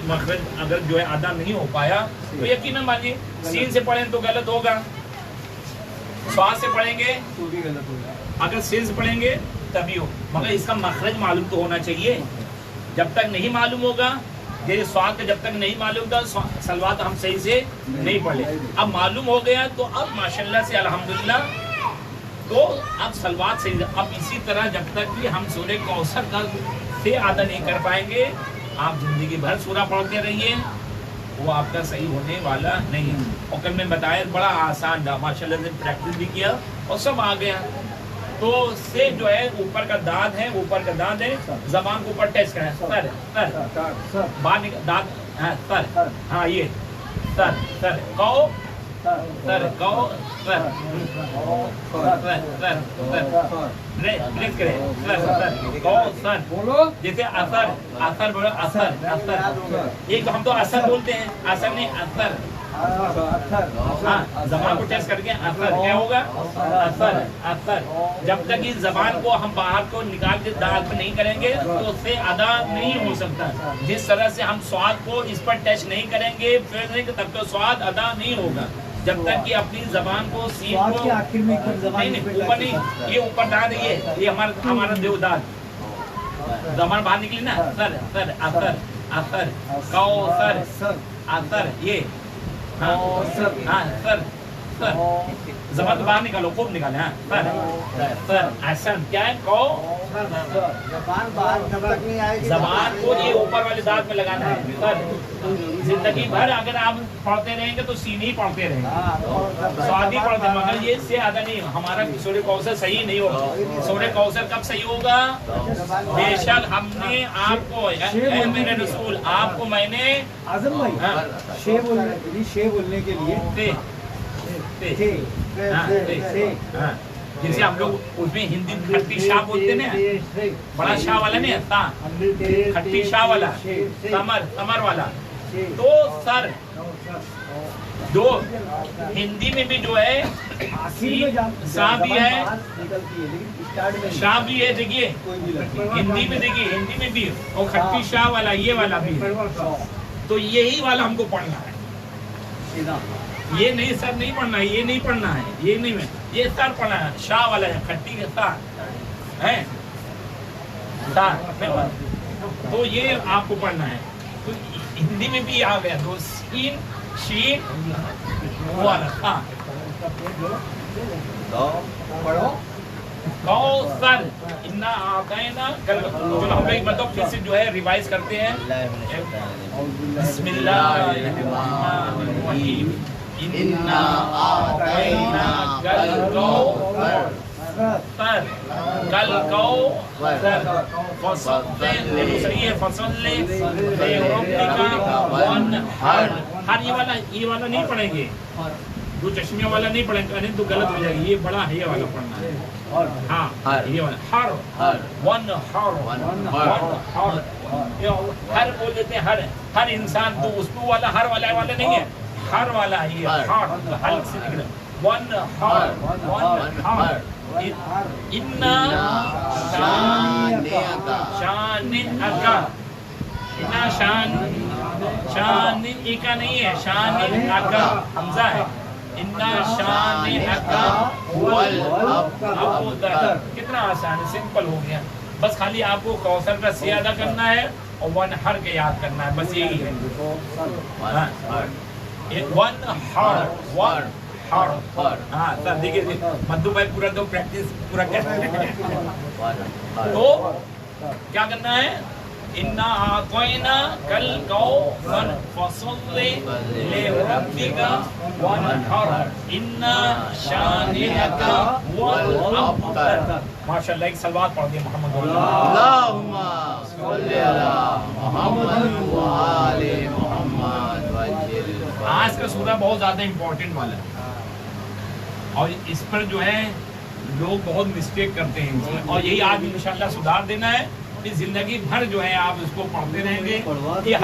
मखरज अगर जो है अदा नहीं हो पाया तो यकीनन मानिए सीन से पढ़ें तो गलत होगा, स्वाद से पढ़ेंगे तो भी गलत होगा, अगर सीन से पढ़ेंगे तभी हो, मगर इसका मखरज मालूम तो होना चाहिए। जब तक नहीं मालूम होगा, ये स्वाद का जब तक नहीं मालूम था सलवात हम सही से नहीं पढ़े। अब मालूम हो गया तो अब माशाल्लाह से अल्हम्दुलिल्लाह तो अब सलवात सही। अब इसी तरह जब तक भी हम सूरह कौसर का से अदा नहीं कर पाएंगे, आप जिंदगी भर सूरा पढ़ते रहिए, वो आपका सही होने वाला नहीं है। और कल मैं बताया बड़ा आसान था, माशाल्लाह से प्रैक्टिस भी किया और सब आ गया। तो से जो है ऊपर का दांत है, ऊपर का दांत है, जबान को ऊपर टच करें, सर सर बाहर दांत, हाँ सर, हाँ ये सर सर कौ सर कौ सर सर सर प्लीज करें सर सर कौ सर बोलो जैसे असर असर बोलो असर असर, एक तो हम तो असर बोलते हैं, असर नहीं असर, हाँ जबान को टेस्ट करके असर क्या होगा, असर असर। जब तक इस जबान को हम बाहर को निकाल के दांत पे नहीं करेंगे तो उससे अदा नहीं हो सकता। जिस तरह से हम स्वाद को इस पर टच नहीं करेंगे फिर तब तो स्वाद अदा नहीं होगा। जब तक कि अपनी जबान को सीन को आखिर में नहीं ऊपर नहीं, ये ऊपर दांत है, ये हमारा देव दांत, जबान बाहर निकली ना, सर सर असर असर कौ सर असर ये, हाँ हाँ सर सर जबान बाहर निकालो, खूब निकाले, हाँ सर सर असर क्या है कौ, जबान बाहर जब तक नहीं आएगी जबान को ये ऊपर वाले दांत में लगाना है सर। जिंदगी भर अगर आप पढ़ते रहेंगे तो सीन ही पढ़ते रहेंगे, स्वाद ही पढ़ते, मगर ये से आधा नहीं। हमारा सूरह कौसर सही नहीं होगा। सूरह कौसर कब सही होगा, बेशक हमने आपको मेरे रसूल आपको मैंने आजम भाई शे बोलने के लिए जैसे हम लोग उसमें हिंदी में खट्टी शाह बोलते ना, बड़ा शाह वाला नहीं है, खट्टी शाह वाला, समर वाला, तो सर दो हिंदी में भी जो है शाह भी है, शाह भी है, देखिए हिंदी में, देखिए हिंदी में भी और खट्टी शाह वाला ये वाला भी है। तो यही वाला हमको पढ़ना है, ये नहीं सर नहीं पढ़ना है, ये नहीं पढ़ना है, ये नहीं है, ये सर पढ़ना है, शाह वाला है, खट्टी के साथ है साथ, तो ये आपको पढ़ना है। तो हिंदी में भी आ गया, दो सीन शीन वाला हाँ पढ़ो कौसर इन्ना आतैना कल। चलो हम लोग मतलब फिर से जो है रिवाइज करते हैं। बिस्मिल्लाहिर्रहमानिर्रहीम इन्ना आतैना कल कौसर कल कौसर फसल्ले, देखो सही है, फसल्ले लिरब्बिका वनहर। हर ये वाला नहीं पढ़ेंगे, दो चश्मियों वाला नहीं पढ़ेंगे, नहीं तो गलत हो जाएगी। ये बड़ा है, ये वाला पढ़ना है, हाँ ये वाला हर वन हर बोल देते हैं, हर इंसान, तो उसको वाला हर वाला नहीं है, हर वाला है, ये हर हल्क से निकले वन हर इन्ना शानिअका, इन्ना शानिअका नहीं है, शानिअका हमजा है, इन्ना शानिअका वल अबतर। कितना आसान है, सिंपल हो गया। बस खाली आपको कौसर का सियादा करना है और वन हर के याद करना है, बस यही है। वन हर हाँ सर देखिए मद्दू भाई पूरा तो प्रैक्टिस पूरा करते हैं। तो क्या करना है, इन्ना आतैना कल कौसर फसल्ले लिरब्बिका वनहर इन्ना शानिअका वल अबतर। माशाल्लाह, एक सलवात पढ़ दिए मोहम्मद अल्लाहुम्मा सल्ली अला मुहम्मद व आले मुहम्मद वज्जिल। आज का सूरा बहुत ज्यादा इम्पोर्टेंट वाला है और इस पर जो है लोग बहुत मिस्टेक करते हैं, और यही आज इंशाल्लाह सुधार देना है। अपनी जिंदगी भर जो है आप इसको पढ़ते रहेंगे। ये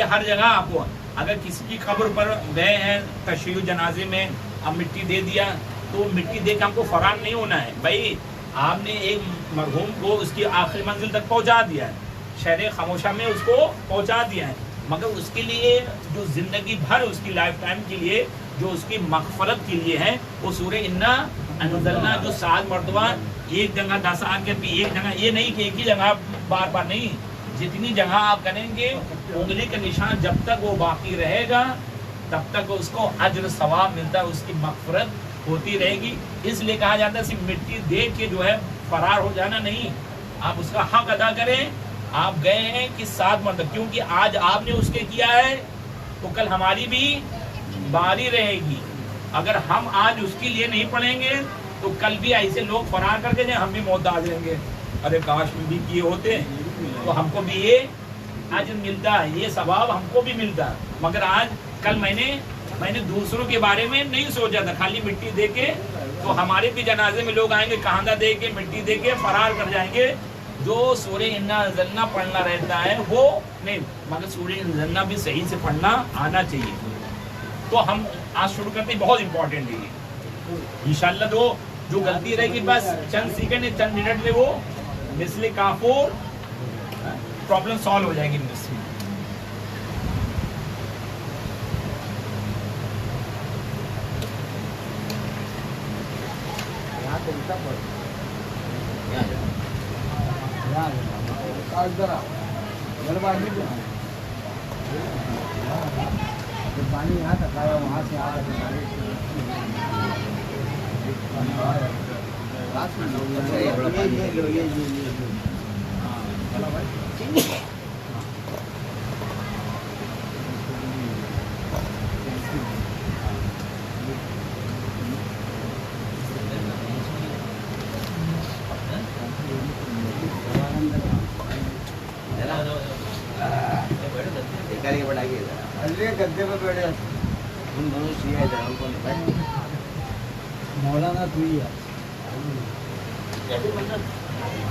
हर जगह आपको, अगर किसी की कब्र पर गए हैं तशरीह जनाजे में, अब मिट्टी दे दिया तो मिट्टी दे के हमको फरार नहीं होना है भाई। आपने एक मरहूम को उसकी आखिरी मंजिल तक पहुंचा दिया है, शहर खामोशा में उसको पहुंचा दिया है, मगर उसके लिए जो जिंदगी भर उसकी लाइफ टाइम के लिए जो उसकी मगफरत के लिए है वो सूरह इन्ना अंज़लना जो 7 मरतबा एक जगह 10 आयत के भी एक जगह, ये नहीं कि एक ही जगह बार बार नहीं, जितनी जगह आप करेंगे उंगली का निशान जब तक वो बाकी रहेगा तब तक उसको अज्र सवाब मिलता है, उसकी मगफरत होती रहेगी। इसलिए कहा जाता है सिर्फ मिट्टी देख के जो है फरार हो जाना नहीं, आप उसका हक अदा करें। आप गए हैं कि 7 मरतबा, क्योंकि आज आपने उसके किया है तो कल हमारी भी बारी रहेगी। अगर हम आज उसके लिए नहीं पढ़ेंगे तो कल भी ऐसे लोग फरार करके जाए, हम भी मौत आ जाएंगे, अरे काश में भी किए होते तो हमको भी ये आज मिलता है, ये सवाब हमको भी मिलता है। मगर आज कल मैंने दूसरों के बारे में नहीं सोचा था, खाली मिट्टी दे के तो हमारे भी जनाजे में लोग आएंगे कहांदा दे के मिट्टी दे के फरार कर जाएंगे। जो सूरह इन्ना अंज़लना पढ़ना रहता है वो नहीं, मगर सूरह अंज़लना भी सही से पढ़ना आना चाहिए। तो हम आज शुरू करते हैं, बहुत इंपॉर्टेंट है ये इंशाल्लाह। जो गलती रहेगी बस चंद सेकंड चंद मिनट में वो मिसले काफूर प्रॉब्लम सॉल्व हो जाएगी मिसले। पानी यहाँ तक आया, वहाँ से आ गद्दे पे बैठे उन दोनों शिया इधर उनको मौलाना तू ही है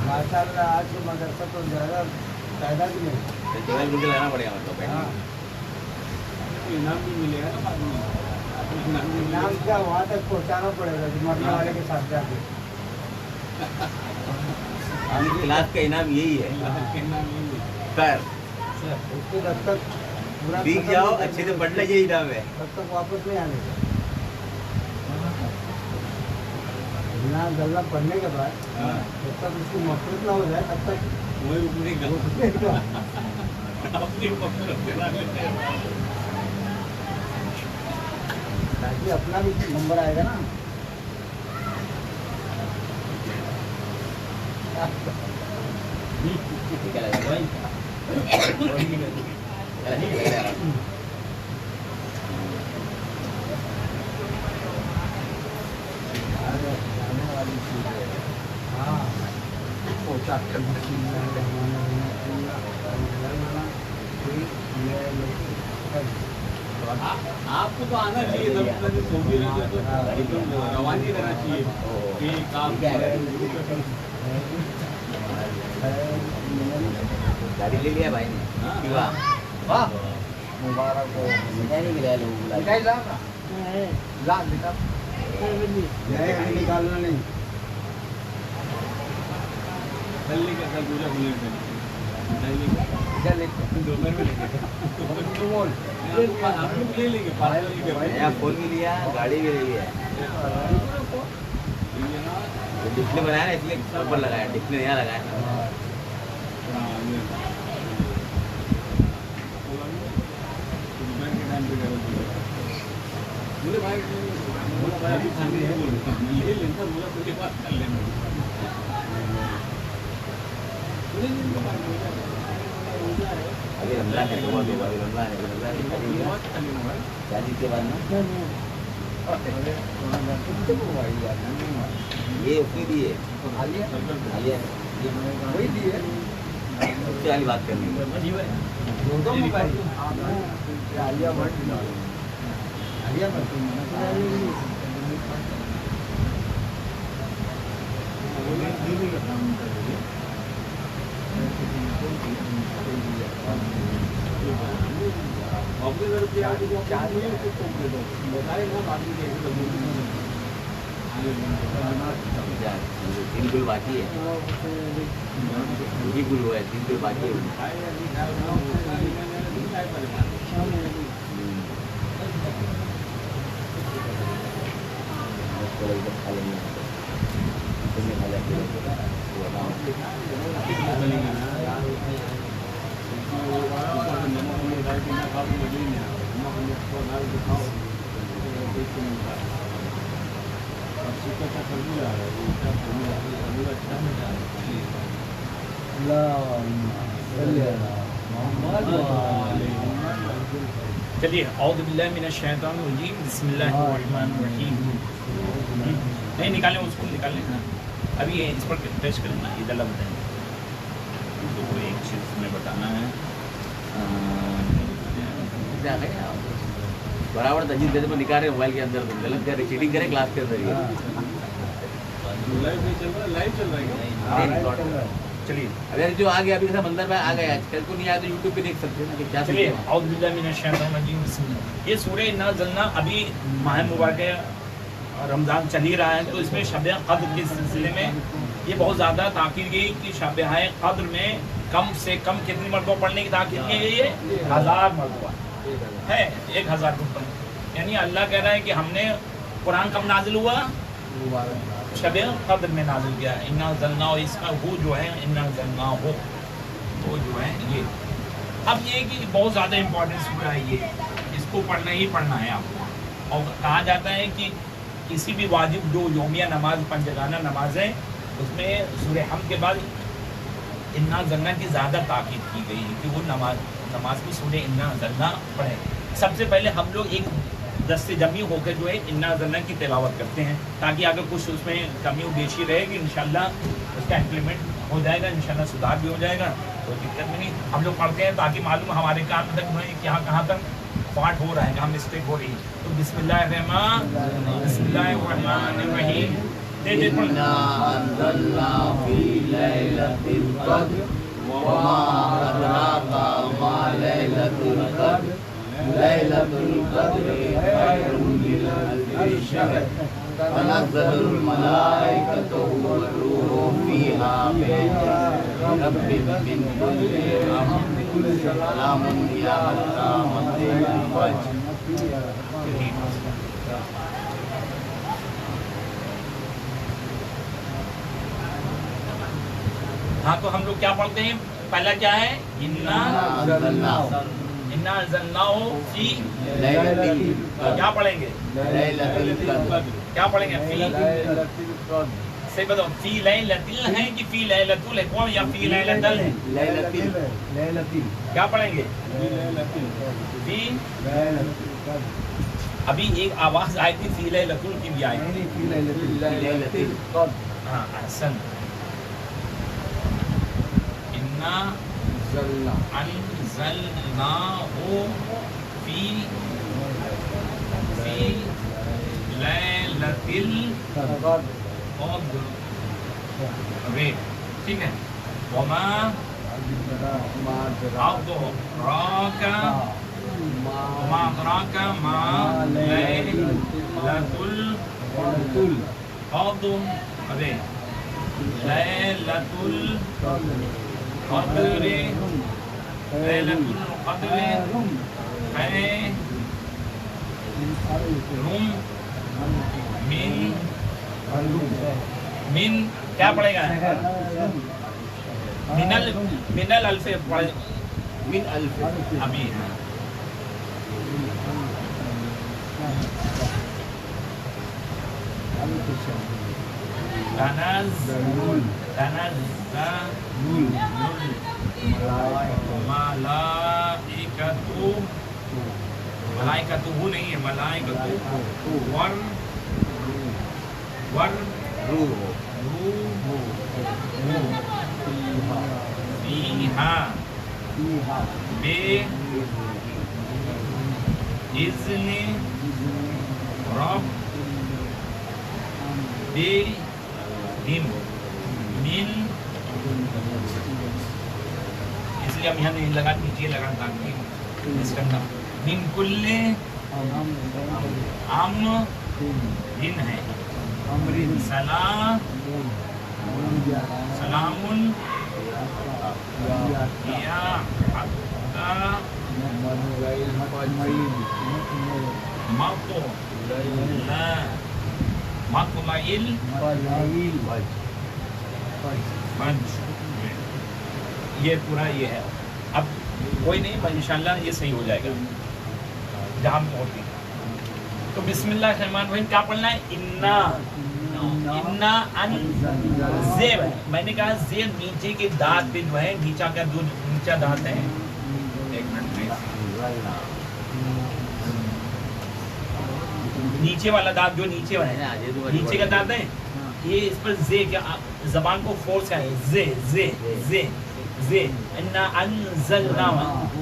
माशाल्लाह। आज के मदरसा तो ज़्यादा फायदा भी नहीं, टेबल बुक लाना पड़ेगा मतलब। हाँ इनाम भी मिलेगा ना बाद में, इनाम क्या वहाँ तक पहुँचाना पड़ेगा जो मरने वाले के साथ जाके। आपकी क्लास का इनाम यही है सर, उसको जब तक सीख जाओ अच्छे से पढ़ना, यही नाम है, तब तक वापस नहीं आने का। बिना गल्ला पढ़ने के बाद जब तक उसकी मफरत ना हो जाए तब तक वही अपनी ताकि अपना भी नंबर आएगा ना। आपको तो आना चाहिए, रवानी रहना चाहिए कि काम गाड़ी ले लिया भाई ने। वाह मुबारक हो। नहीं मिला लोग मिठाई ला ला बेटा, नहीं निकालना नहीं। दिल्ली का कल पूजा दोपहर में लेंगे, बोल हम लोग ले लेंगे, नया फोन भी लिया, गाड़ी भी ली है। डिस्प्ले बनाया ना इसलिए ऊपर लगाया, डिस्प्ले यहाँ लगाया। अभी रमजान है, रमजान है शादी के बाद ना ये उसने दिए आलिया वही दिए उससे वाली बात करनी दो मोबाइल आलिया भट्ट आलिया तीन गुल बाकी है, यही गुल हुआ है, 3 गुल बाकी है। चलिए औज़ु बिल्लाहि मिनश शैतानिर रजीम बिस्मिल्लाहिर रहीम। नहीं निकालें, उसको निकालें। अभी ये इस पर टेस्ट करेंगे, इधर लग देंगे। तो एक चीज़ में बताना है, बराबर तजीद देते में दिखा रहे मोबाइल के अंदर, तुम गलत कर रहे, चीटिंग करे क्लास के अंदर। ये लाइव चल रहा है। चलिए अगर जो आ गया अभी जैसा मंदिर में आ गया, आजकल को नहीं आया तो यूट्यूब पे देख सकते हैं ना कि क्या चलिए औज़ु बिल्लाहि मिनश शैतानिर रजीम बिस्मिल्लाह। ये सूरह इन्ना ज़ल्ना, अभी माह मुबारक रमज़ान चल ही रहा है, तो इसमें शब क़द्र के सिलसिले में ये बहुत ज़्यादा ताक़ीद गई कि शब क़द्र में कम से कम कितनी मरतबा पढ़ने की ताक़ीद की गई है? 1000 मरतबा है, 1000 रुपये। यानी अल्लाह कह रहा है कि हमने कुरान कब नाजिल हुआ? शब क़द्र में नाजिल किया। इन्ना ज़ल्ना, इसका वो जो है इन्ना ज़ल्ना हो, तो जो है ये। अब ये कि बहुत ज़्यादा इम्पोर्टेंस सूरह है ये, इसको पढ़ना ही पढ़ना है आपको। और कहा जाता है कि किसी भी वाजिब जो योमिया नमाज, पंजगाना नमाज है, उसमें सूरह हमद के बाद इन्ना ज़ल्ना की ज़्यादा ताकीद की गई है कि वो नमाज में सूरह इन्ना ज़ल्ना पढ़े। सबसे पहले हम लोग एक दस्ते जमी होकर जो है इन्ना ज़ल्ना की तिलावत करते हैं, ताकि अगर कुछ उसमें कमी बेशी रहेगी इंशाल्लाह उसका इम्प्लीमेंट हो जाएगा, इंशाल्लाह सुधार भी हो जाएगा, तो दिक्कत नहीं। हम लोग पढ़ते हैं ताकि मालूम हमारे कान तक में कहाँ तक पाठ हो रहा है, कहाँ मिस्टेक हो रही है। तो बिस्मिल्लाहिर्रहमानिर्रहीम। इन्ना अंज़लनाहु फी लैलतिल क़द्र वमा अदराका मा लैलतुल क़द्र लैलतुल क़द्रि खैरुम मिन अल्फि शहर तनज़्ज़लुल मलाइकतु वर्रूहु फ़ीहा बिइज़्नि रब्बिहिम मिन कुल्लि अम्रिन सलामुन हिया हत्ता मत्लइल फज्र। हाँ, तो हम लोग क्या पढ़ते हैं? पहला क्या है? इन्ना ज़ल्नाहु फी लैलतिल क़द्र। क्या पढ़ेंगे? लैलतिल क़द्र। क्या पढ़ेंगे? फी सही बताओ, फी लैलतिल है कि फी लैलतुल है? कौन? या फी लैलतल है? लैलतिल। क्या पढ़ेंगे? फी। अभी एक आवाज आई थी फी लैलतुल की भी आई थी। लैलतिल क़द्र। हाँ, अहसन। इन्ना अंज़लनाहु फी लैलतिल क़द्र। ठीक है। वमा अदराका मा लैलतुल क़द्र। लैलतुल क़द्र खैरुम मिन क्या पड़ेगा? मिनल अल्फ़ पढ़े, मिन अल्फ़। अभी तनज़्ज़लुल मलाइकतु नहीं है, मलाइकतु रूह फीहा बिइज़्नि रब्बिहिम मिन, इसलिए हम यहाँ नहीं लगा, नीचे लगा ताकि इसका नाम मिन कुल्ले अम्रिन है, सलाम सलामुन या हक्का मतलाइल पंच। ये पूरा ये है। अब कोई नहीं, इंशाल्लाह ये सही हो जाएगा जहाँ होती। तो बिस्मिल्लाहिर्रहमानिर्रहीम क्या पढ़ना है? इन्ना इन्ना अन जे। मैंने कहा जे नीचे के दांत पे जो है, नीचा का जो नीचा दांत है, एक मिनट में, नीचे वाला दांत जो नीचे वाला है, नीचे का दांत है, ये इस पर जे क्या जबान को फोर्स का है, जे जे जे जे। इन्ना अनजलना,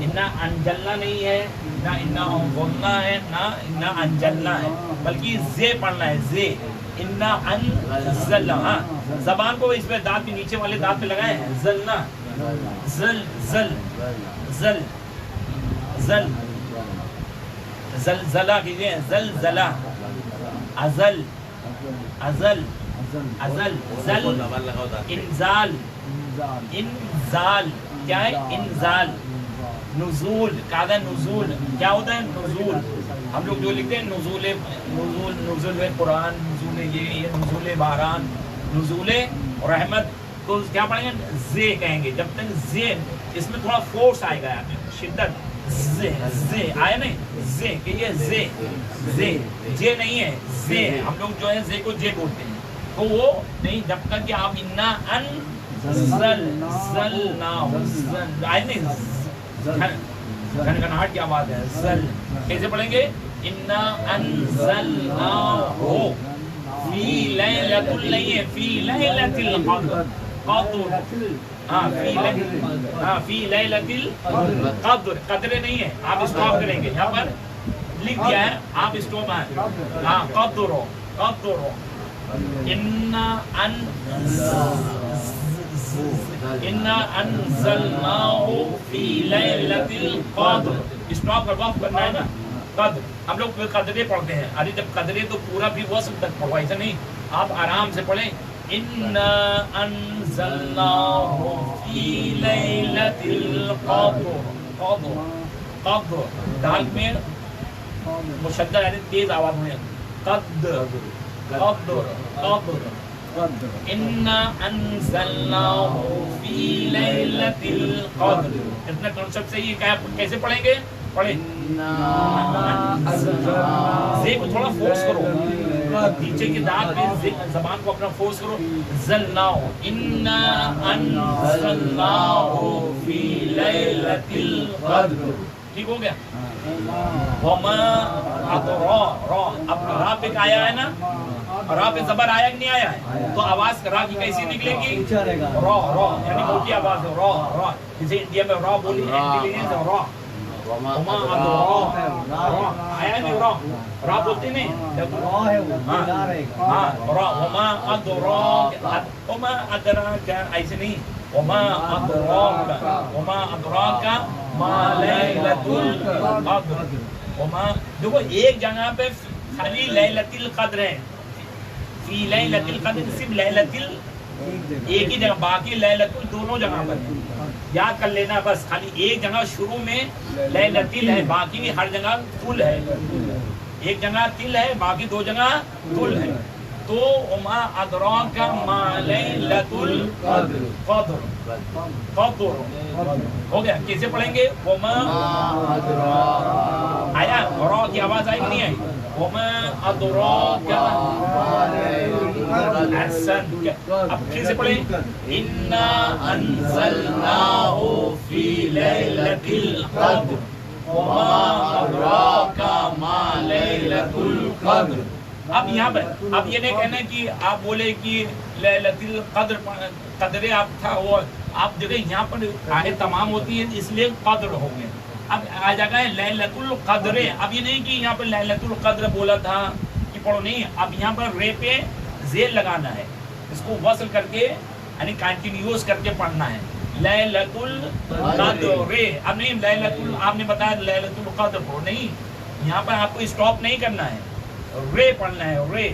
इन्ना अनजलना नहीं है ना, इन्ना अंजलना है ना, इन्ना अनजलना है, बल्कि जे पढ़ना है, जे। इन्ना अनजलना, हाँ जबान को इस पे दांत पे नीचे वाले दांत पे लगाए, जलना, जल जल जल जल जलजला कीजिए, जलजला, अजल अजल अजल जल, इंजाल इंजाल क्या है? इंजाल। नुजूल कादा, नुजूल क्या होता है? नुजूल हम लोग जो लिखते हैं नुजूल, नुजूल नुजूल कुरान, नुजूल ये नुजूल बारान, नुजूल रहमत, तो क्या पढ़ेंगे? जे कहेंगे। जब तक जे इसमें थोड़ा फोर्स आएगा, यहाँ पे शिद्दत, जे जे आया नहीं, जे कि ये जे जे जे नहीं है, जे हम लोग जो है जे को जे बोलते हैं, तो वो नहीं जब तक कि आप इन्ना अन जल जल ना आए नहीं, घनघनाहट की आवाज है, जल। कैसे पढ़ेंगे? इन्ना अनज़लनाहु फी लैलतिल, नहीं है फी लैलतिल क़द्र, फी लैलतिल क़द्र, क़द्र नहीं है, आप स्टॉप करेंगे, यहाँ पर लिख दिया है, आप स्टॉप है, हाँ क़द्रो क़द्रो। इन्ना अनज़लनाहु फी लैलतिल क़द्र, स्टॉप करवा करना है ना, कद्र। हम लोग कदरे पढ़ते हैं, अरे जब कदरे तो पूरा भी वस्ल तक पढ़ो, ऐसा नहीं, आप आराम से पढ़ें। इन्ना अनज़लनाहु फी लैलतिल क़द्र, क़द्र क़द्र, दाल में मुशद्दा यानी तेज आवाज में, क़द्र क़द्र क़द्र। इन्ना अनज़लनाहु फी लैलतिल क़द्र, इतना कॉन्सेप्ट से ये क्या कैसे पढ़ेंगे? पढ़े जे को थोड़ा फोर्स करो, नीचे के दांत पे जबान को अपना फोर्स करो, ज़लनाहु, इन्ना अनज़लनाहु फी लैलतिल क़द्र, ठीक हो गया? वमा अदरा, रा, अब रा पे आया है ना, रा पे जबर आया कि नहीं आया है? तो आवाज रा की कैसी निकलेगी? रा रा यानी मोटी आवाज है, रा रा, जैसे इंडिया में रा बोली इंटेलिजेंस है, रा। वमा अदरा, आया नहीं रा, रा बोलते नहीं, हाँ रा, वमा अदरा, वमा अदराका ऐसे नहीं, वमा अदराका, वमा अदराका मा लैलतुल क़द्र। वमा देखो एक जगह पे खाली लैलतिल क़द्र है, फी लैलतिल क़द्र सिर्फ लैलतिल एक ही जगह, बाकी लैलतुल दोनों जगह पर है, याद कर लेना बस। खाली एक जगह शुरू में लैलतिल है, बाकी हर जगह तुल है, एक जगह तिल है, बाकी दो जगह तुल है। तो वमा अदराका मा लैलतुल क़द्र, क़द्र क़द्र हो गया। कैसे पढ़ेंगे? वमा आया, रा की आवाज आई नहीं आई? वमा अदराका, अब फिर से पढ़े, इन्ना अनज़लनाहु फी लैलतिल क़द्र, वमा अदराका मा लैलतुल क़द्र। अब यहाँ पर अब ये नहीं कहना कि आप बोले कि लैलतिल क़द्र कदरे आप था, वो आप देखिए यहाँ पर आयत तमाम होती है इसलिए क़द्र हो गए। अब आ जाएगा लैलतुल क़द्र, अब ये नहीं कि यहाँ पर लैलतुल क़द्र बोला था कि पढ़ो नहीं, अब यहाँ पर रे पे जेल लगाना है, इसको वसल करके यानी कंटिन्यूअस करके पढ़ना है, लैलतुल क़द्र। अब नहीं लैलतुल, आपने बताया लैलतुल क़द्र पढ़ो नहीं, यहाँ पर आपको स्टॉप नहीं करना है, रे पढ़ना है, रे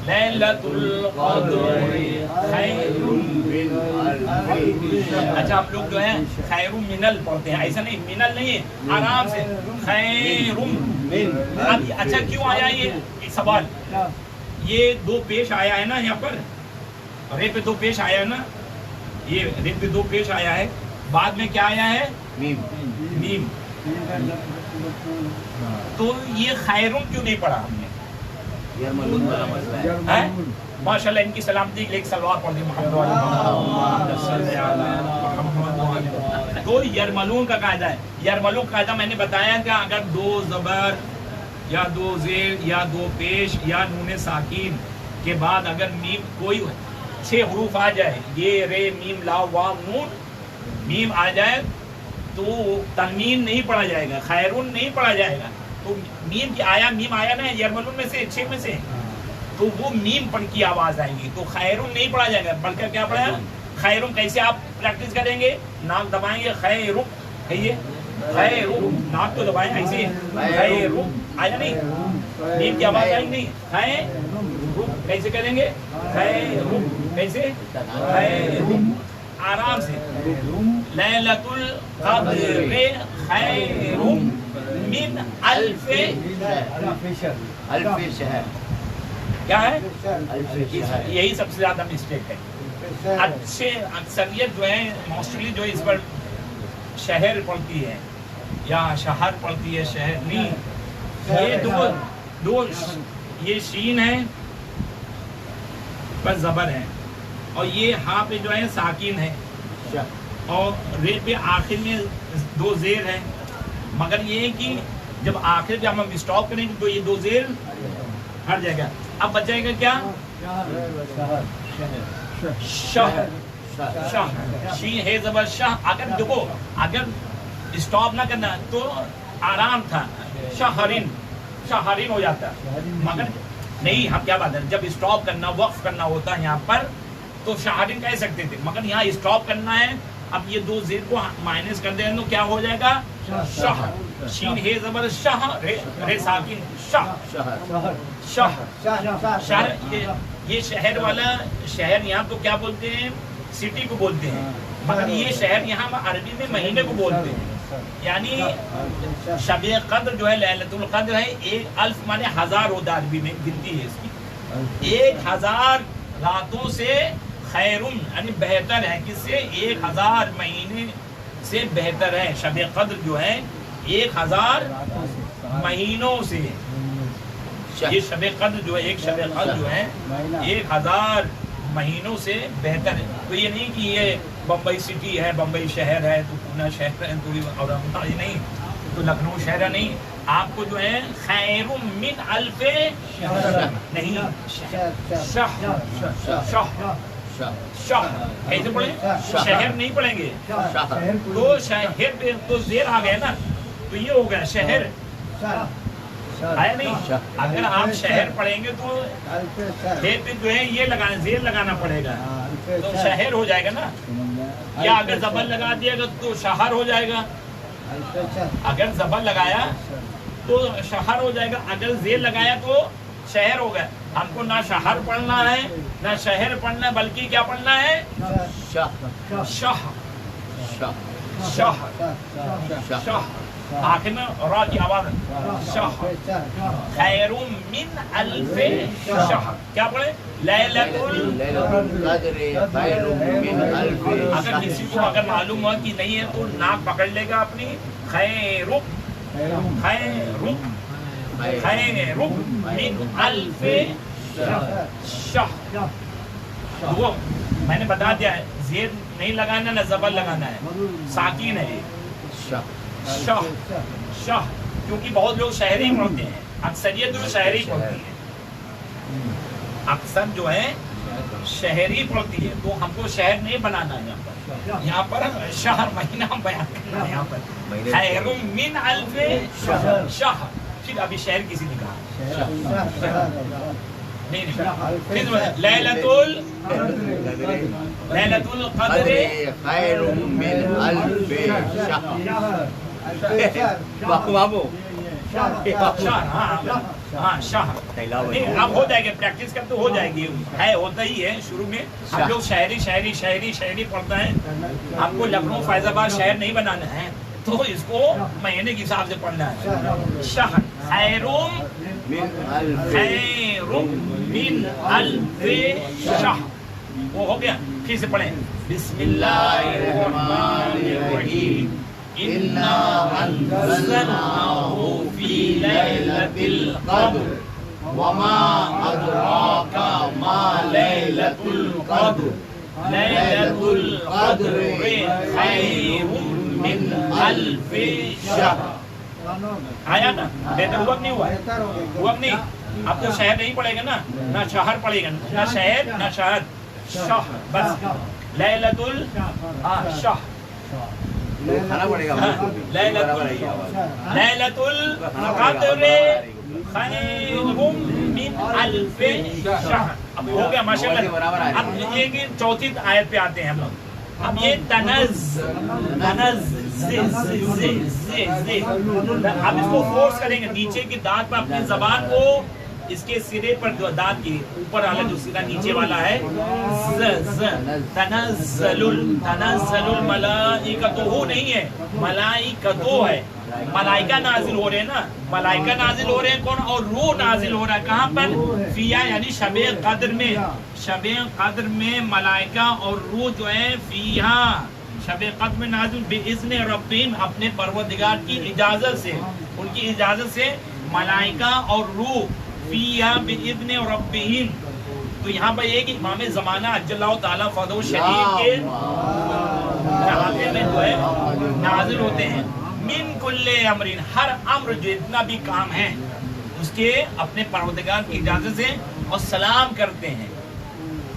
लैलतुल क़द्र खैरुम मिन अल्फ अच्छा आप लोग जो है खैरुम मिनल पढ़ते हैं, ऐसा नहीं, मिनल नहीं है, आराम से खैरुम मिन अब अच्छा क्यों आया ये एक सवाल, ये दो पेश आया है ना यहाँ पर, रे पे दो पेश आया है ना, ये रे पे दो पेश आया है, बाद में क्या आया है मीम मीम, तो ये खैरुम क्यों नहीं पढ़ा हमने? यरमलून वाला मसला है। हैं? माशाल्लाह इनकी सलामती के लिए एक सलवार पढ़ दी मोहम्मद वाले। तो यरमलून का कायदा है, यरमलून कायदा मैंने बताया कि अगर दो जबर या दो जेर या दो पेश या नून साकिन के बाद अगर मीम कोई 6 हरूफ आ जाए, ये रे मीम लाम वाव नून, मीम आ जाए तो तनवीन नहीं पढ़ा जाएगा, खैरुन नहीं पढ़ा जाएगा, तो मीम आया ना यरमलून में से 6 में से, तो वो मीम पढ़ की आवाज आएगी, तो खैरुन नहीं पढ़ा जाएगा, बल्कि क्या पढ़ा खैरुन। कैसे आप प्रैक्टिस करेंगे, नाक दबाएंगे खैरुन, कहिए खैरुन, नाक तो दबाएं ऐसे, खैरुन आया नहीं, मीम की आवाज आएगी नहीं, खैरुन कैसे करेंगे, खैरुन कैसे, खैरुन आराम से, लैलतुल क़द्र खैरुम मिन अल्फ शहर क्या है, अल्फ शहर यही सबसे ज्यादा मिस्टेक है। अच्छे अक्सरियत जो है मोस्टली जो इस पर शहर पढ़ती है या शहर पढ़ती है, शहर नहीं, ये दो ये शीन है पर जबर है, और ये हाँ पे जो है साकिन है, और रे पे आखिर में 2 जेर है, मगर ये है कि जब आखिर जब हम स्टॉप करेंगे तो ये 2 जेर हट जाएगा। अब बच जाएगा क्या, शाह, शाह, शी है जबर शाह। अगर देखो अगर स्टॉप ना करना तो आराम था, शाहरिन शाहरिन हो जाता, मगर नहीं, हम क्या बात है, जब स्टॉप करना वक्फ करना होता है यहाँ पर तो शाहरिन कह सकते थे, मगर यहाँ स्टॉप करना है। अब ये 2 जेर को माइनस कर दें तो क्या हो जाएगा, शाह, शीन है जबर शाह, रे साकिन शाह, शाह, शहर, ये शहर वाला शहर यहाँ तो क्या बोलते हैं, सिटी को बोलते हैं, मगर ये शहर यहाँ अरबी में महीने को बोलते हैं। यानी शबे कद्र जो है लैलतुल कद्र है, 1 अल्फ माने 1000 होता अरबी में गिनती है इसकी, 1000 रातों से खैरुन यानी बेहतर है, किससे, 1000 महीने से बेहतर है। शबे कद्र जो है 1000 महीनों से, ये शबे कद्र जो है, एक शबे कद्र जो है 1000 महीनों से बेहतर है। तो ये नहीं कि ये बम्बई सिटी है, बम्बई शहर है, तो पूना शहर है, तो और ये नहीं, तो लखनऊ शहर है, नहीं, आपको जो है खैरुम मिन अल्फ नहीं, शाह, शाह, शाह कैसे पढ़े, शहर नहीं पढ़ेंगे, तो शहर पे तो जेर आ गया ना, तो ये हो गया शहर आया नहीं। अगर आप शहर पढ़ेंगे तो फिर पे जो है ये लगाना, जेर लगाना पड़ेगा, तो शहर हो जाएगा ना, या अगर जबर लगा दिएगा तो शहर हो जाएगा, अगर जबर लगाया तो शहर हो जाएगा, अगर जेर लगाया तो शहर हो गया। हमको ना शहर पढ़ना है ना शहर पढ़ना है, बल्कि क्या पढ़ना है, शाह, शाह, शाह, आखिर में रा की आवाज, शाह, खैरुम मिन अल्फ शाह, क्या पढ़े, लैलतुल क़द्र खैरुम मिन अल्फ अगर किसी को अगर मालूम हो कि नहीं है तो नाक पकड़ लेगा अपनी, खैरुम, खैरुम, खैरुम मिन अल्फ शाह। वो मैंने बता दिया है, जेर नहीं लगाना ना जबर लगाना है, साकिन है शाह, शाह, क्योंकि बहुत लोग शहरी पढ़ते हैं, अक्सरियत जो शहरी पढ़ती है, अक्सर जो है शहरी पढ़ती है, तो हमको शहर नहीं बनाना है यहाँ पर शहर महीना बयान करना है यहाँ पर, खैरुम मिन अल्फ शाह। फिर अभी शहर किसी ने कहा नहीं, लैलतुल क़द्र खैरुम मिन अल्फ शाह। बाबू शाह, हाँ हाँ शाह नहीं, अब हो जाएगा, प्रैक्टिस करते हो जाएगी, है होता ही है। शुरू में हम लोग शायरी पढ़ता है। आपको लखनऊ फैजाबाद शहर नहीं बनाना है, तो इसको महीने के हिसाब से पढ़ना है। शाह खैरुम मिन अल्फे शाह, वो हो गया। फिर से पढ़ें, बिस्मिल्लाहिर्रहमानिर्रहीम, इन्ना अंज़लनाहु फी लैलतिल क़द्र वमा अदराका मा लैलतुल क़द्र लैलतुल क़द्रि खैरुम मिन अल्फि शहर। आया ना? बेहतर हुआ नहीं हुआ? हुआ नहीं? अब तो शहर नहीं पड़ेगा ना शहर पड़ेगा, ना शहर ना शहर, शाह बस। लैलतुल शाह, खाना पड़ेगा, लैलतुल क़द्र खैरुम मिन अल्फि शहर। अब हो गया माशाअल्लाह। अब ये कि चौथी आयत पे आते हैं हम लोग। अब ये तनज अब इसको फोर्स करेंगे, नीचे की दांत पर अपनी जबान को इसके सिरे पर, जो दांत के ऊपर वाला जो सिरा नीचे वाला है, तनज़्ज़लुल मलाइकतुहु नहीं है, मलाइकतु है। मलाइका नाजिल हो रहे हैं ना, मलाइका नाजिल हो रहे हैं कौन? और रूह नाजिल हो रहा है कहाँ पर? फिया यानी शबे कद्र में, शबे कद्र में मलाइका और रूह जो है फिया शबे कद्र में नाजिल बिइज़्नि रब्बिहिम, अपने परवरदिगार की इजाजत से, उनकी इजाजत से मलाइका और रूह फिया बिइज़्नि रब्बिहिम। तो यहाँ पर ये कि इमाम ज़माना अज्जल्लाहु ताला फ़ज़लुहु शरीफ के हाथे में जो है नाजिल होते हैं। मिन कुल्ले अमरिन, हर अम्र जितना भी काम है उसके अपने परवरदिगार की इजाजत से, और सलाम करते हैं।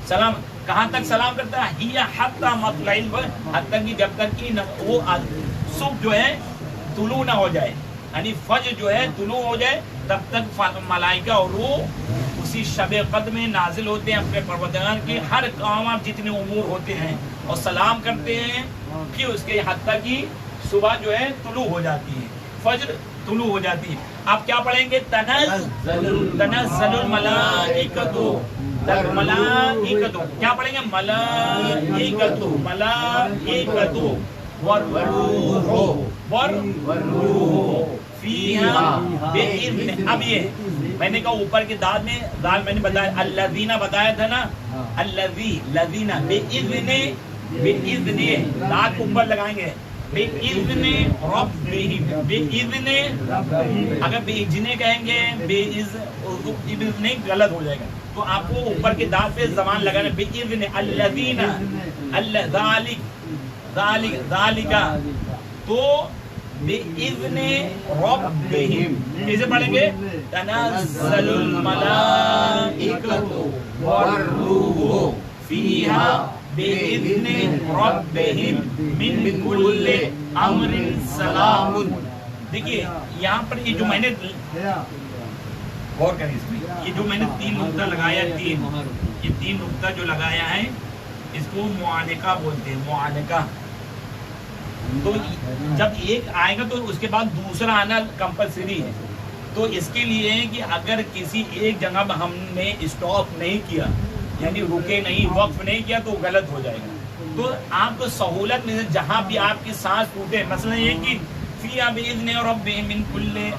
सलाम कहाँ तक सलाम करता है? हिया हत्ता मतलइल, हत्ता की जब तक कि वो सुबह जो है तुलू ना हो जाए, यानी फज्र जो है तुलू हो जाए, तब तक मलाइका और रूह उसी शबे कद्र में नाजिल होते हैं अपने परवरदिगार के हर काम जितने उमूर होते हैं, और सलाम करते हैं। फिर उसके हत्ता की सुबह जो है तुलू हो जाती है, फज्र तुलू हो जाती है। आप क्या पढ़ेंगे? तनज़्ज़लुल मलाइकतु, मलाइकतु क्या पढ़ेंगे? मलाइकतु वरूह फीहा बिइज़्नि। अब ये मैंने कहा ऊपर के दाल में, दाल मैंने बताया अल्लज़ीना बताया था ना, लज़ीना बिइज़्नि दाल को ऊपर लगाएंगे, बिइज़्नि रब्बिहिम, बिइज़्नि, अगर बेइज़्नि कहेंगे बेइज़्नि गलत हो जाएगा, तो आपको ऊपर के दांत पे जबान लगाना, बिइज़्नि अल्लज़ीना ज़ालिका, तो बिइज़्नि रब्बिहिम कैसे पढ़ेंगे? तनज़्ज़लुल मलाइकतु वरूह फीहा बिइज़्नि रब्बिहिम मिन कुल्li अमरिन सलामुन। देखिए यहाँ पर ये जो मैंने गौर करें इसमें, ये जो मैंने 3 नुक्ता लगाया, ये 3 नुक्ता जो लगाया है इसको मुआनिका बोलते हैं, मुआनिका। तो जब एक आएगा तो उसके बाद दूसरा आना कंपलसरी है। तो इसके लिए है कि अगर किसी एक जगह पर हमने स्टॉप नहीं किया, यानी रुके नहीं, वक्फ नहीं किया, तो गलत हो जाएगा। तो आपको सहूलत में जहाँ भी आपकी सांस टूटे, मसला ये कि फिया बिइज़्नि रब्बिहिम मिन कुल्li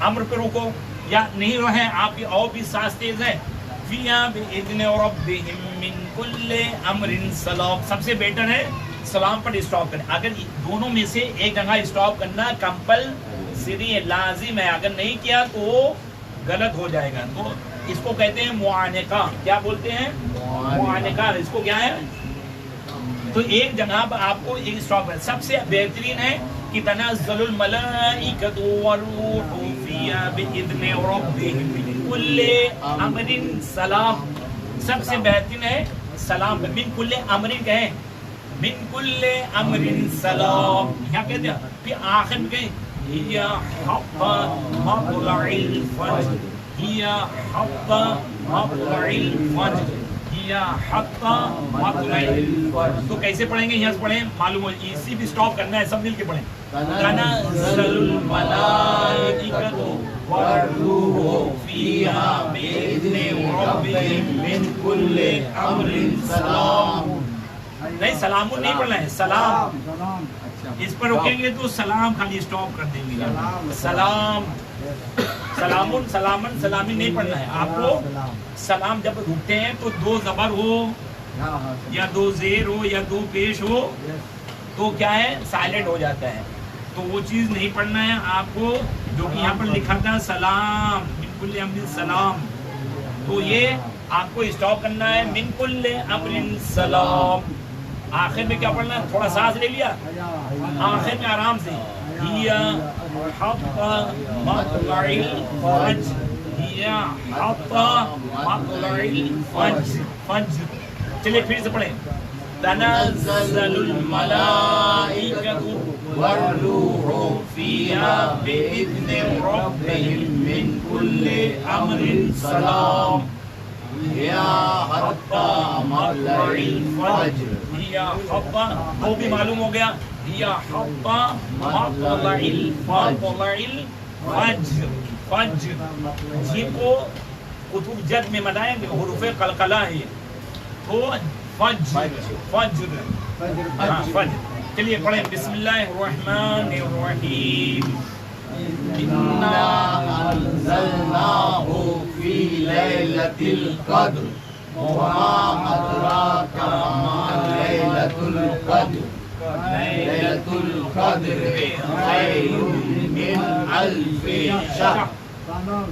अम्र पे रुको, या नहीं रहे आपकी और भी सांस तेज है, फिया बिइज़्नि रब्बिहिम मिन कुल्li अमरिन सलाम। सबसे बेटर है सलाम पर स्टॉप करें। अगर दोनों में से एक जगह स्टॉप करना कंपलसरी है, लाजिम है, अगर नहीं किया तो गलत हो जाएगा। तो इसको कहते हैं मुआनिका। क्या बोलते हैं? मुआनिका। इसको क्या है? तो एक जगह पर आपको एक स्टॉप है। सबसे बेहतरीन है कि तनज़्ज़लुल मलाइकतु वरूहु फीहा बिइज़्नि रब्बिहिम मिन कुल्li अमरिन सलाम। सबसे बेहतरीन है सलाम। मिन कुल्li अमरिन कहें, मिन कुल्li अमरिन सलाम, यहाँ कहते हैं। फिर आखिर में कहें हिया हत्ता मत्लइल फज्र, हिया हत्ता मत्लइल फज्र, हिया हत्ता मत्लइल फज्र। तो कैसे पढ़ेंगे? यहाँ से पढ़ें, मालूम हो, इसी भी स्टॉप करना है, सब मिल के पढ़ें। तनज़्ज़लुल मलाइकतु वरूहु فيها بإذن ربهم من كل أمر سلام. نہیں سلام نہیں پڑھنا ہے، سلام. اس پر رکیں گے تو سلام خالی اسٹاپ کر دیں گے. سلام سلامن سلامن سلامی نہیں پڑھنا ہے آپ کو. سلام جب رکتے ہیں تو دو زبر ہو یا دو زیر ہو یا دو پیش ہو تو کیا ہے سائلنٹ ہو جاتا ہے. تو وہ چیز نہیں پڑھنا ہے آپ کو جو کہ یہاں پر لکھا تھا سلام من کل امر سلام. تو یہ آپ کو اسٹاپ کرنا ہے من کل امر سلام. آخر میں کیا پڑھنا ہے؟ تھوڑا سانس لے لیا آخر میں آرام سے. ہی حتی مطلع الفجر، ہی حتی مطلع الفجر. فجر چلیے پھر سے پڑھیں. تنزل الملائکۃ والروح فیہا بإذن ربہم من کل امر سلام. یا حتی مطلع الفجر، یا حتی وہ بھی معلوم ہو گیا. یا حتی مطلع الفجر. فجر جی کو کتب جد میں بنائیں گے حروف قلقلہ ہے تو فجر فجر. ہاں فجر. چلیے پڑھیں بسم اللہ الرحمن الرحیم. انا انزلناہ فی لیلۃ القدر وما ادراک ما لیلۃ القدر. لیلۃ القدر خیر من الف شہر.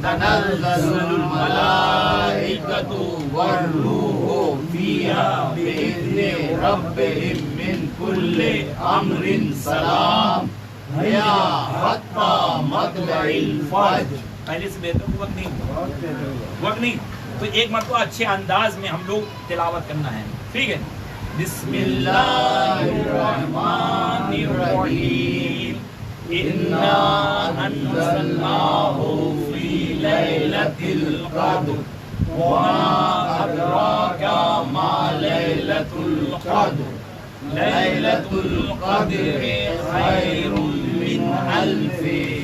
تنزل الملائکۃ والروح فیہا بإذن ربہم من کل امر سلام. یا حتی مطلع الفجر. پہلے سے بہتر وقت نہیں تو ایک مرتبہ اچھے انداز میں ہم لوگ تلاوت کرنا ہے. ٹھیک ہے. بسم اللہ الرحمن الرحیم. انا انزلناہ فی لیلۃ القدر وما ادراک ما لیلۃ القدر. لیلۃ القدر خیر من الف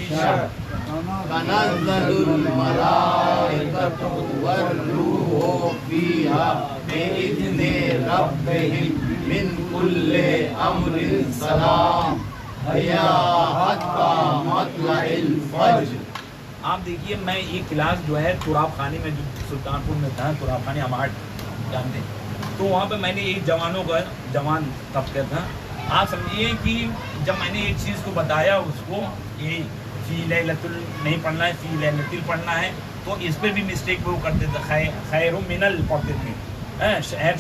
شہر. تنزل الملائکۃ والروح فیہا بإذن ربہم من کل امر سلام. یا حتی مطلع الفجر. آپ دیکھیے میں یہ کلاس جو ہے تراب خانے میں جو سلطان پور میں تھا، تراب خانے ہمارٹ جانتے ہیں، تو وہاں پہ میں نے ایک جوانوں کا جوان طبقہ تھا. آپ سمجھیے کہ جب میں نے ایک چیز کو بتایا اس کو یہ فی لیلۃ نہیں پڑھنا ہے فی لیلۃ پڑھنا ہے تو اس پہ بھی مسٹیک وہ کرتے تھے. خیر من ال پڑھتے تھے شہر.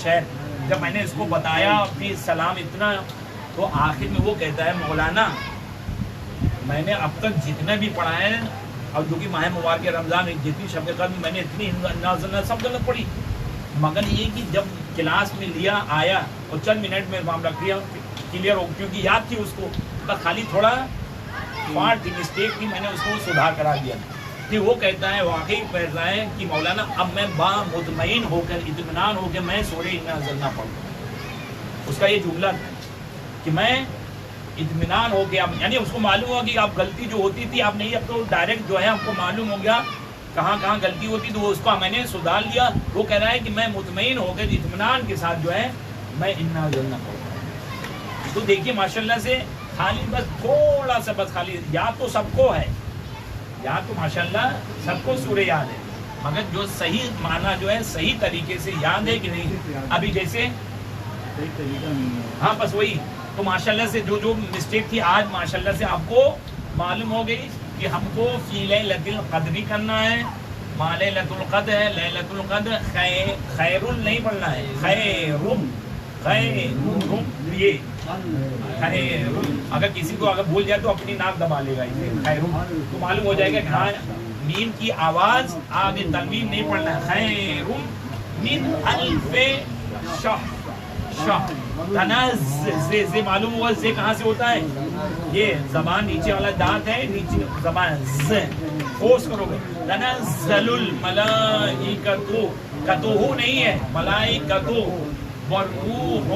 جب میں نے اس کو بتایا پھر سلام اتنا تو آخر میں وہ کہتا ہے مولانا میں نے اب تک جتنا بھی پڑھا ہے اور جو کہ ماہ مبارک رمضان جتنی شب قدر میں نے اتنی سب غلط پڑھی، مگر یہ کہ جب کلاس میں لیا آیا اور چند منٹ میں معاملہ کلیئر ہو کیونکہ یاد تھی اس کو بس خالی تھوڑا پارٹ تھی مسٹیک تھی میں نے اس کو سدھار کرا دیا. پھر وہ کہتا ہے واقعی کہتا ہے کہ مولانا اب میں با مطمئن ہو کر اطمینان ہو کے میں سورہ انا انزلنا پڑھوں. اس کا یہ جملہ کہ میں اطمینان ہو گیا یعنی اس کو معلوم ہوا کہ آپ غلطی جو ہوتی تھی آپ نہیں اب تو ڈائریکٹ جو ہے ہم کو معلوم ہو گیا کہاں کہاں غلطی ہوتی تو اس کو میں نے سدھار لیا. وہ کہہ رہا ہے کہ میں مطمئن ہو گیا اطمینان کے ساتھ جو ہے میں انا انزلنا پڑھوں. تو دیکھیے ماشاءاللہ سے خالی بس تھوڑا سا بس خالی یاد تو سب کو ہے، یاد تو ماشاءاللہ سب کو سورہ یاد ہے مگر جو صحیح معنی جو ہے صحیح طریقے سے یاد ہے کہ نہیں. ابھی جیسے ہاں بس وہی تو ماشاءاللہ سے جو مسٹیک تھی آج ماشاءاللہ سے آپ کو معلوم ہو گئی کہ ہم کو فی لیلۃ القدر کرنا ہے. ما لیلۃ القدر ہے لیلۃ القدر خیر نہیں پڑھنا ہے خیر یہ خیر. اگر کسی کو اگر بھول جائے تو اپنی ناک دبا لے گا خیر تو معلوم ہو جائے گا کہ ہاں میم کی آواز آگے تنوین نہیں پڑھنا ہے. خیر من الف شہر. سے معلوم ہوا سے کہاں سے ہوتا ہے یہ زبان نیچے والا دانت ہے نیچے زبان فورس کرو گے. تنزل الملائکۃ کتو نہیں ہے ملائکۃ والروح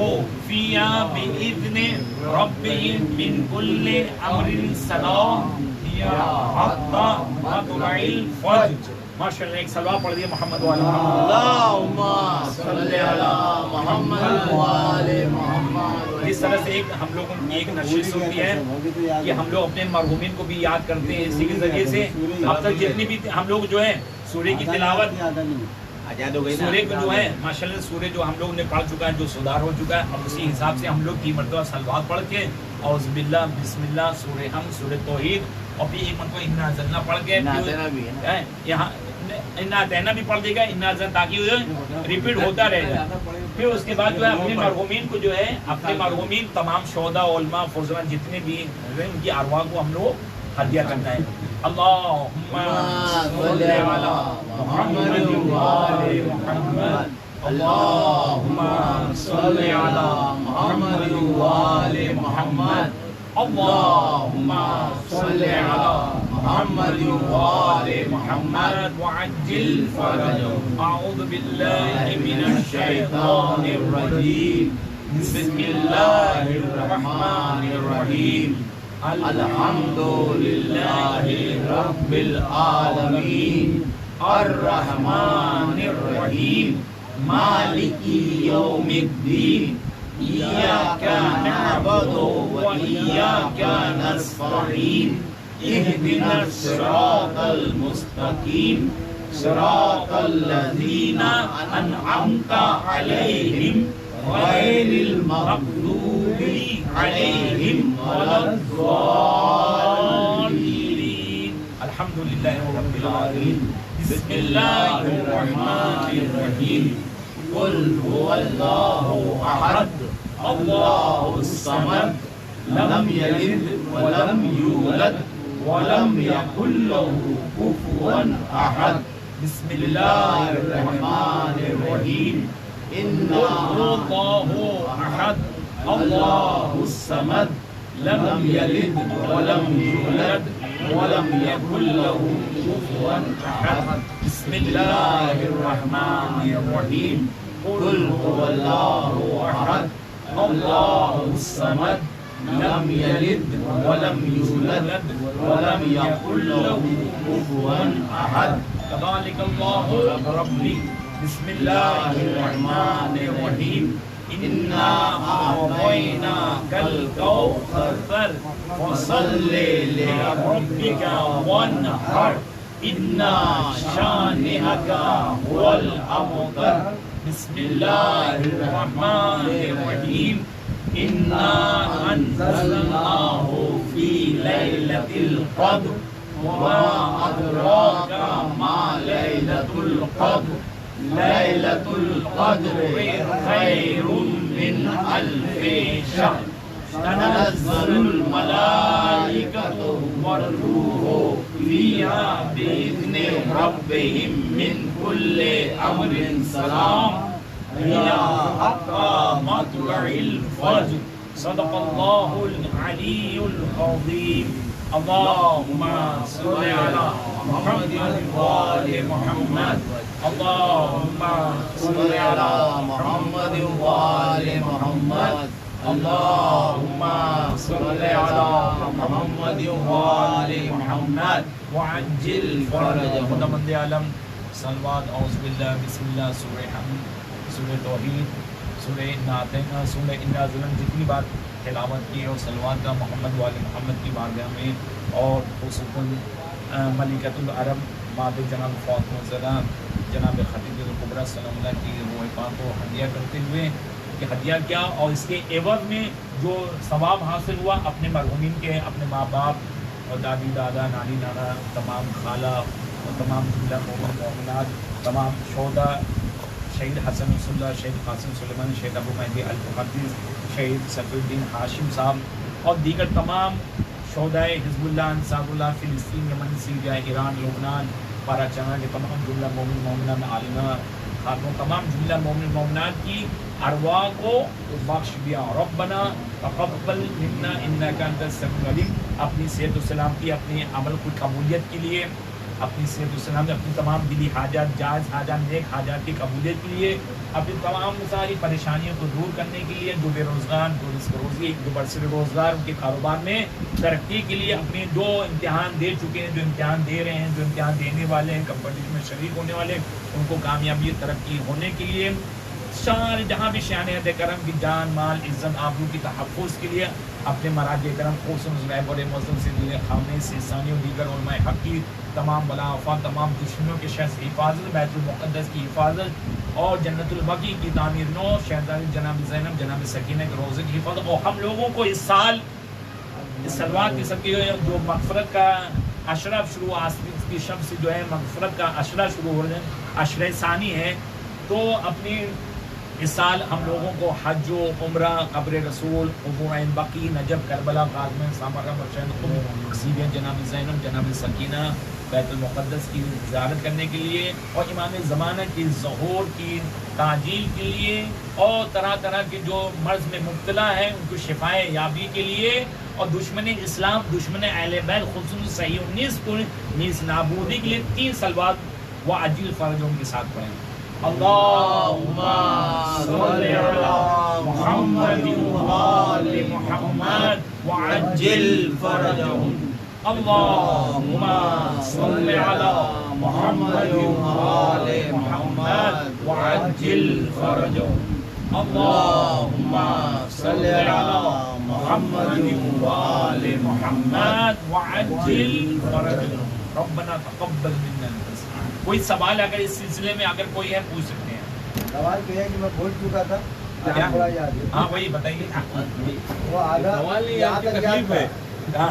فیہا بإذن ربہم من کل امر سلام. یا حتی مطلع الفجر. ماشاء اللہ ایک سلوات پڑھ دیے محمد والا اللہم صلی علی محمد وآل محمد. اس طرح سے ایک ہم لوگوں کی ایک نشست ہوتی ہے کہ ہم لوگ اپنے مرحومین کو بھی یاد کرتے ہیں. اسی کے ذریعے سے اب تک جتنی بھی ہم لوگ جو ہے سورہ کی تلاوت آزاد ہو گئی نا. سورہ کو جو ہے ماشاء اللہ سورہ جو ہم لوگوں نے پڑھ چکا ہے جو سدھار ہو چکا ہے اب اسی حساب سے ہم لوگ 3 مرتبہ صلوات پڑھ کے اعوذ باللہ بسم اللہ سورہ ہم سورہ توحید اور پھر ایک مرتبہ انا انزلنا پڑھ کے ناتنا بھی ہے نا. یہاں انا اتینا بھی پڑھ دے گا انا انزلنا تاکہ ریپیٹ ہوتا رہے گا. پھر اس کے بعد جو ہے اپنے مرحومین کو جو ہے اپنے مرحومین تمام شہداء علماء فضلاء جتنے بھی ہیں ان کی ارواح کو ہم لوگ ہدیہ کرنا ہے. اللہم صلی علی محمد وآل محمد. اللہم صلی علی محمد وآل محمد. اللہم صلی علی محمد وآل محمد وعجل فرجهم. اعوذ باللہ من الشیطان الرجیم. بسم اللہ الرحمن الرحیم. الحمد للہ رب العالمین الرحمن الرحیم مالک یوم الدین. ایاک نعبد وإیاک نستعین. اهدنا الصراط المستقیم صراط الذین انعمت علیہم غیر المغضوب علیہم ولا الضالین. الحمدللہ رب العالمین. بسم اللہ الرحمن الرحیم. قل هو اللہ احد اللہ الصمد لم یلد ولم یولد ولم یکن له کفوا احد. بسم اللہ الرحمن الرحیم. اللہ احد اللہ الصمد لم یلد ولم یولد ولم یکن له کفوا احد. بسم اللہ الرحمن الرحیم. قل هو اللہ احد اللہ الصمد لم یلد ولم یولد ولم یکن له کفوا احد. کذالک اللہ ربی. بسم اللہ الرحمن الرحیم. انا اعطیناک الکوثر فصل لربک وانحر ان شانئک هو الابتر. بسم اللہ الرحمن الرحیم. انا انزلناہ فی لیلۃ القدر وما ادراک ما لیلۃ القدر. لیلۃ القدر خیر من الف شہر. تنزل الملائکۃ والروح فیہا بإذن ربہم من کل امر سلام ہی حتی مطلع الفجر. صدق اللہ العلی العظیم. اللہم صلی علی محمد وآل محمد. اللہم صلی علی محمد وآل محمد. اللہم صلی علی محمد وآل محمد وعجل فرجهم. خداوند عالم صلوات اعوذ باللہ بسم اللہ سورہ حمد سورہ توحید سورہ ناتنا سورہ انا ظلم جتنی بار تلاوت کی اور صلوات کا محمد وآل محمد کی بارگاہ میں اور خصوصاً ملکۃ العرب ماد جناب فاطمہ زہرا جناب خدیجہ کبریٰ سلام اللہ کی روح پاک کو ہدیہ کرتے ہوئے کہ ہدیہ کیا اور اس کے عوض میں جو ثواب حاصل ہوا اپنے مرحومین کے اپنے ماں باپ اور دادی دادا نانی نانا تمام خالہ اور تمام جملہ مومن مومنات تمام شہداء شہید حسن رسول اللہ شہید قاسم سلیمان شہید ابو مہدی المحدث شہید صفی الدین ہاشم صاحب اور دیگر تمام شہداء حزب اللہ انصار اللہ فلسطین یمن سیریا ایران لبنان پارا چنا کے تمام جملہ مومن مومنات عالمہ خاتون تمام جملہ مومن مومنات کی ارواح کو بخش دیا. ربنا تقبل منا انک انت السمیع العلیم. اپنی صحت و سلامتی اپنے عمل کی قبولیت کے لیے اپنی صحت و سلامت، اپنی تمام دلی حاجات، جائز حاجات، نیک حاجات کی قبولیت کے لیے، اپنی تمام ساری پریشانیوں کو دور کرنے کے لیے، جو بے روزگار، جو رزق روزی، جو برسر روزگار ان کے کاروبار میں ترقی کے لیے، اپنے جو امتحان دے چکے ہیں، جو امتحان دے رہے ہیں، جو امتحان دینے والے ہیں، کمپٹیشن میں شریک ہونے والے ہیں، ان کو کامیابی ترقی ہونے کے لیے، سارے جہاں بھی شانحت کرم کی جان مال عزت آبرو کی تحفظ کے لیے اپنے مراج کرم خصوصاً غیب اور موسم سے دل خامے سے ثانی و دیگر علماء حق کی تمام بلا آفات، تمام دشمنوں کے شر سے حفاظت، بیت المقدس کی حفاظت اور جنت البقیع کی تعمیر نو، شہزادی جناب زینب جناب سکینہ کے روزے کی حفاظت، اور ہم لوگوں کو اس سال اس صلوات کی سب کی جو مغفرت کا عشرہ شروع آسمان کی شب سے جو ہے مغفرت کا عشرہ شروع ہو رہے ہیں، عشرہ ثانی ہے، تو اپنی اس سال ہم لوگوں کو حج و عمرہ، قبر رسول، قبور عین بقیع، نجف، کربلا، غازمین، سامرہ، مرشد خود، سیبین جناب زینب جناب سکینہ، بیت المقدس کی زیارت کرنے کے لیے، اور امام زمانہ کی ظہور کی تعجیل کے لیے، اور طرح طرح کے جو مرض میں مبتلا ہے ان کو شفائے یابی کے لیے، اور دشمن اسلام، دشمن اہل بیت خصوصاً صحیح 19 کو نیز نابودی کے لیے 3 صلوات و عجیل فرجوں کے ساتھ پڑھیں۔ اللہم صل علی محمد وآل محمد وعجل فرجهم۔ اللہم صل علی محمد وآل محمد وعجل فرجهم۔ اللہم صل علی محمد وآل محمد وعجل فرجهم۔ ربنا تقبل منا۔ کوئی سوال اگر اس سلسلے میں اگر کوئی ہے پوچھ سکتے ہیں۔ سوال یہ ہے کہ میں بھول چکا تھا، کیا؟ تھوڑا یاد ہے۔ ہاں وہی بتائیے۔ وہ آدھا سوال نہیں، یہاں آپ کی تک تکلیف یاد ہے۔ تھا۔ ہاں